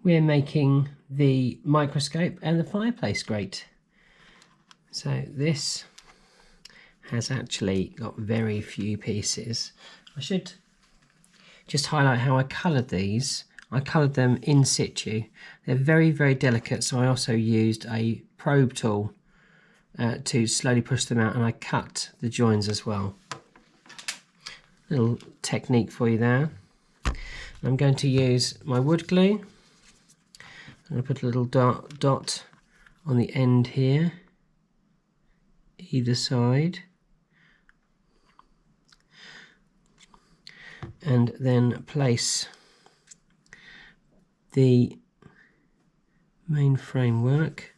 we're making the microscope and the fireplace grate. So this has actually got very few pieces. I should just highlight how I coloured these. I coloured them in situ. They're very, very delicate, so I also used a probe tool to slowly push them out, and I cut the joins as well. Little technique for you there. I'm going to use my wood glue. I'm going to put a little dot on the end here, either side, and then place the main framework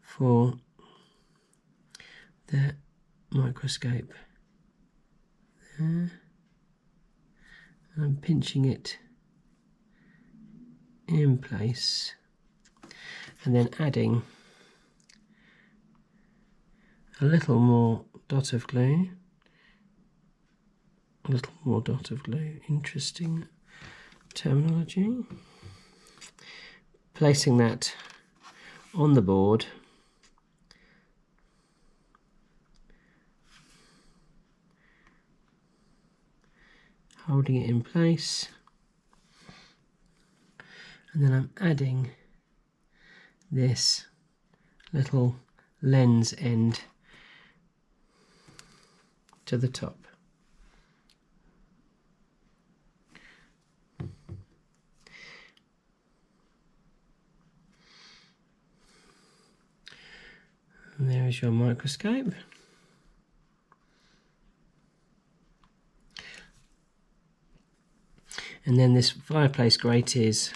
for the microscope there. I'm pinching it in place and then adding a little more dot of glue. A little more dot of glue, interesting terminology. Placing that on the board, holding it in place, and then I'm adding this little lens end to the top. And there is your microscope. And then this fireplace grate is,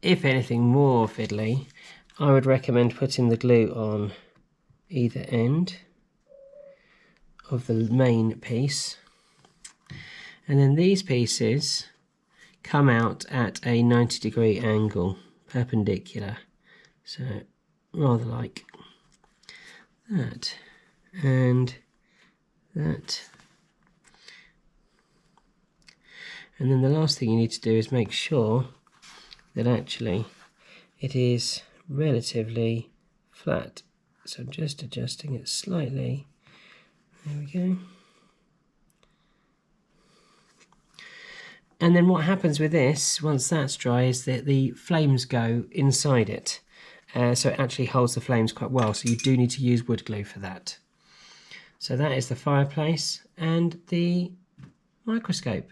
if anything, more fiddly. I would recommend putting the glue on either end of the main piece. And then these pieces come out at a 90-degree angle, perpendicular. So rather like that and that. And then the last thing you need to do is make sure that actually it is relatively flat. So I'm just adjusting it slightly. There we go. And then what happens with this, once that's dry, is that the flames go inside it. So it actually holds the flames quite well, so you do need to use wood glue for that. So that is the fireplace and the microscope.